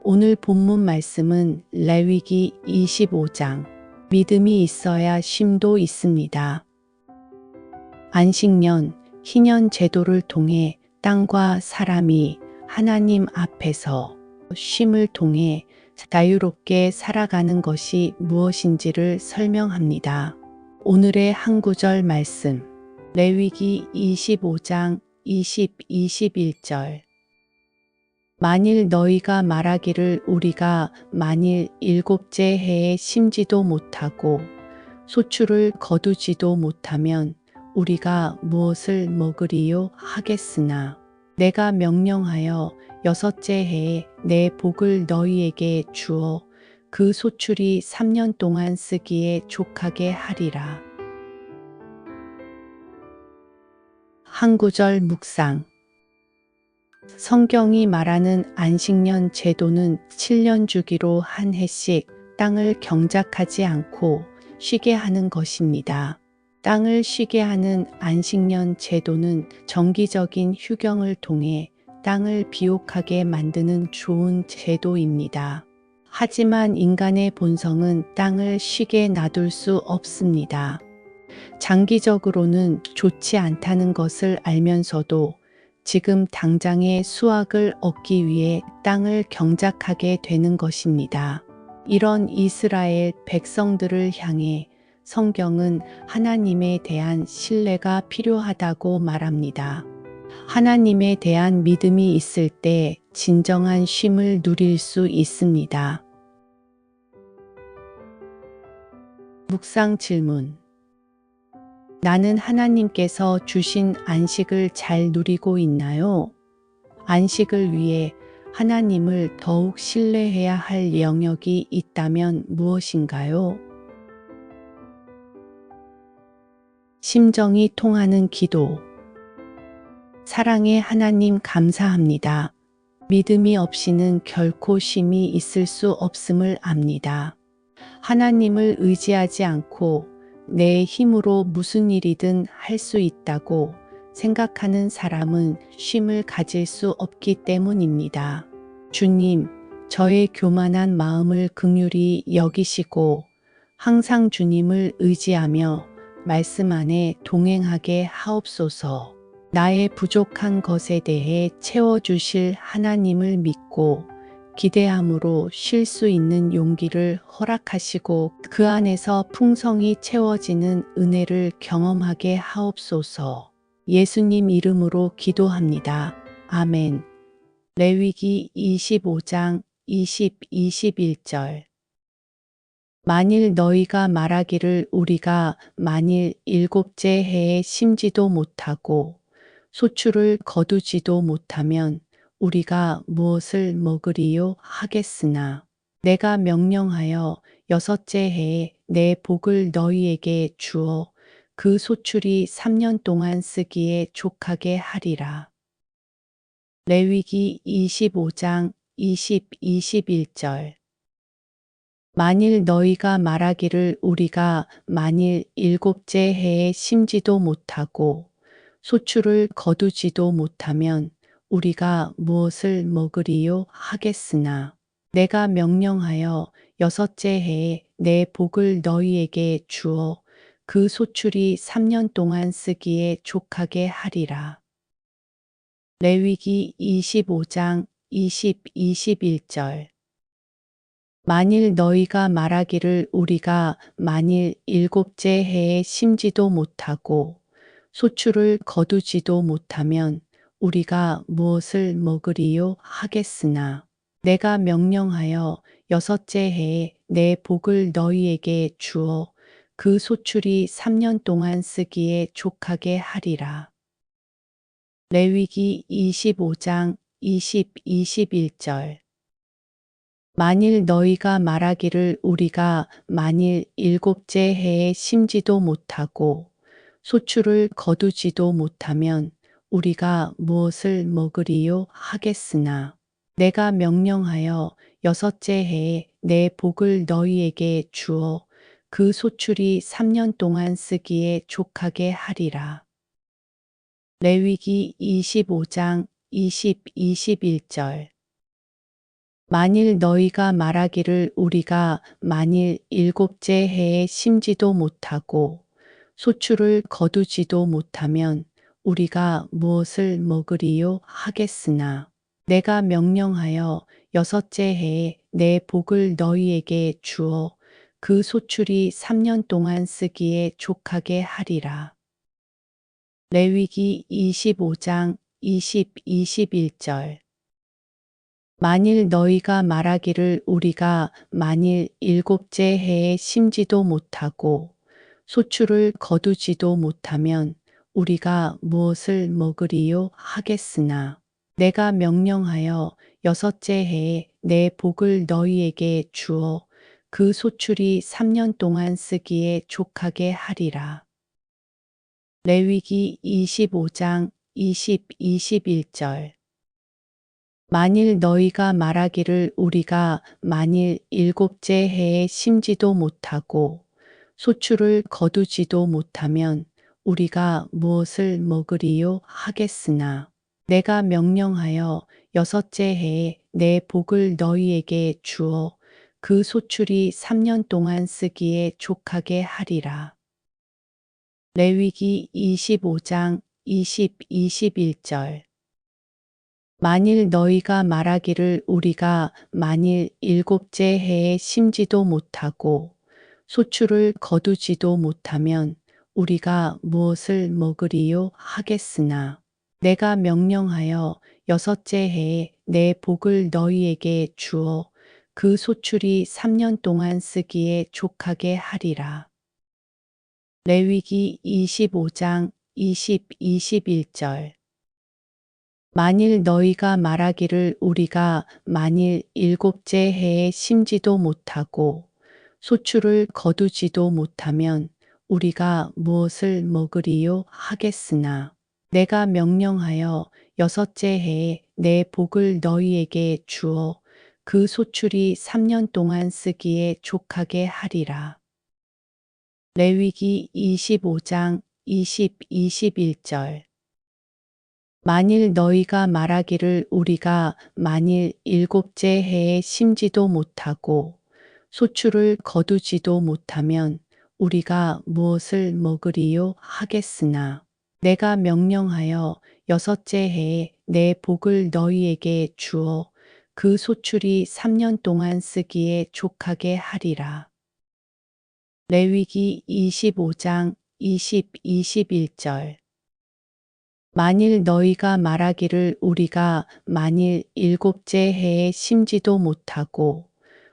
오늘 본문 말씀은 레위기 25장. 믿음이 있어야 쉼도 있습니다. 안식년, 희년 제도를 통해 땅과 사람이 하나님 앞에서 쉼을 통해 자유롭게 살아가는 것이 무엇인지를 설명합니다. 오늘의 한 구절 말씀, 레위기 25장 20-21절. 만일 너희가 말하기를 우리가 만일 일곱째 해에 심지도 못하고 소출을 거두지도 못하면 우리가 무엇을 먹으리요 하겠으나 내가 명령하여 여섯째 해에 내 복을 너희에게 주어 그 소출이 3년 동안 쓰기에 족하게 하리라. 한 구절 묵상. 성경이 말하는 안식년 제도는 7년 주기로 한 해씩 땅을 경작하지 않고 쉬게 하는 것입니다. 땅을 쉬게 하는 안식년 제도는 정기적인 휴경을 통해 땅을 비옥하게 만드는 좋은 제도입니다. 하지만 인간의 본성은 땅을 쉬게 놔둘 수 없습니다. 장기적으로는 좋지 않다는 것을 알면서도 지금 당장의 수확을 얻기 위해 땅을 경작하게 되는 것입니다. 이런 이스라엘 백성들을 향해 성경은 하나님에 대한 신뢰가 필요하다고 말합니다. 하나님에 대한 믿음이 있을 때 진정한 쉼을 누릴 수 있습니다. 묵상 질문. 나는 하나님께서 주신 안식을 잘 누리고 있나요? 안식을 위해 하나님을 더욱 신뢰해야 할 영역이 있다면 무엇인가요? 심정이 통하는 기도. 사랑의 하나님 감사합니다. 믿음이 없이는 결코 쉼이 있을 수 없음을 압니다. 하나님을 의지하지 않고 내 힘으로 무슨 일이든 할 수 있다고 생각하는 사람은 쉼을 가질 수 없기 때문입니다. 주님, 저의 교만한 마음을 긍휼히 여기시고 항상 주님을 의지하며 말씀 안에 동행하게 하옵소서. 나의 부족한 것에 대해 채워주실 하나님을 믿고 기대함으로 쉴 수 있는 용기를 허락하시고 그 안에서 풍성이 채워지는 은혜를 경험하게 하옵소서. 예수님 이름으로 기도합니다. 아멘. 레위기 25장 20-21절. 만일 너희가 말하기를 우리가 만일 일곱째 해에 심지도 못하고 소출을 거두지도 못하면 우리가 무엇을 먹으리요 하겠으나 내가 명령하여 여섯째 해에 내 복을 너희에게 주어 그 소출이 3년 동안 쓰기에 족하게 하리라. 레위기 25장 20-21절. 만일 너희가 말하기를 우리가 만일 일곱째 해에 심지도 못하고 소출을 거두지도 못하면 우리가 무엇을 먹으리요 하겠으나 내가 명령하여 여섯째 해에 내 복을 너희에게 주어 그 소출이 3년 동안 쓰기에 족하게 하리라. 레위기 25장 20-21절. 만일 너희가 말하기를 우리가 만일 일곱째 해에 심지도 못하고 소출을 거두지도 못하면 우리가 무엇을 먹으리요 하겠으나 내가 명령하여 여섯째 해에 내 복을 너희에게 주어 그 소출이 3년 동안 쓰기에 족하게 하리라. 레위기 25장 20-21절. 만일 너희가 말하기를 우리가 만일 일곱째 해에 심지도 못하고 소출을 거두지도 못하면 우리가 무엇을 먹으리요 하겠으나 내가 명령하여 여섯째 해에 내 복을 너희에게 주어 그 소출이 3년 동안 쓰기에 족하게 하리라. 레위기 25장 20-21절. 만일 너희가 말하기를 우리가 만일 일곱째 해에 심지도 못하고 소출을 거두지도 못하면 우리가 무엇을 먹으리요 하겠으나 내가 명령하여 여섯째 해에 내 복을 너희에게 주어 그 소출이 3년 동안 쓰기에 족하게 하리라. 레위기 25장 21절. 만일 너희가 말하기를 우리가 만일 일곱째 해에 심지도 못하고 소출을 거두지도 못하면 우리가 무엇을 먹으리요 하겠으나 내가 명령하여 여섯째 해에 내 복을 너희에게 주어 그 소출이 3년 동안 쓰기에 족하게 하리라. 레위기 25장 21절. 만일 너희가 말하기를 우리가 만일 일곱째 해에 심지도 못하고 소출을 거두지도 못하면 우리가 무엇을 먹으리요 하겠으나 내가 명령하여 여섯째 해에 내 복을 너희에게 주어 그 소출이 3년 동안 쓰기에 족하게 하리라. 레위기 25장 21절. 만일 너희가 말하기를 우리가 만일 일곱째 해에 심지도 못하고 소출을 거두지도 못하면 우리가 무엇을 먹으리요 하겠으나 내가 명령하여 여섯째 해에 내 복을 너희에게 주어 그 소출이 3년 동안 쓰기에 족하게 하리라. 레위기 25장 21절. 만일 너희가 말하기를 우리가 만일 일곱째 해에 심지도 못하고 소출을 거두지도 못하면 우리가 무엇을 먹으리요 하겠으나 내가 명령하여 여섯째 해에 내 복을 너희에게 주어 그 소출이 3년 동안 쓰기에 족하게 하리라. 레위기 25장 21절. 만일 너희가 말하기를 우리가 만일 일곱째 해에 심지도 못하고 소출을 거두지도 못하면 우리가 무엇을 먹으리요 하겠으나 내가 명령하여 여섯째 해에 내 복을 너희에게 주어 그 소출이 3년 동안 쓰기에 족하게 하리라. 레위기 25장 21절. 만일 너희가 말하기를 우리가 만일 일곱째 해에 심지도 못하고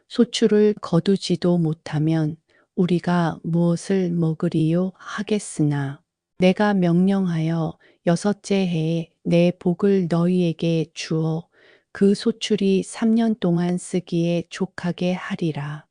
소출을 거두지도 못하면 우리가 무엇을 먹으리요 하겠으나 내가 명령하여 여섯째 해에 내 복을 너희에게 주어 그 소출이 3년 동안 쓰기에 족하게 하리라.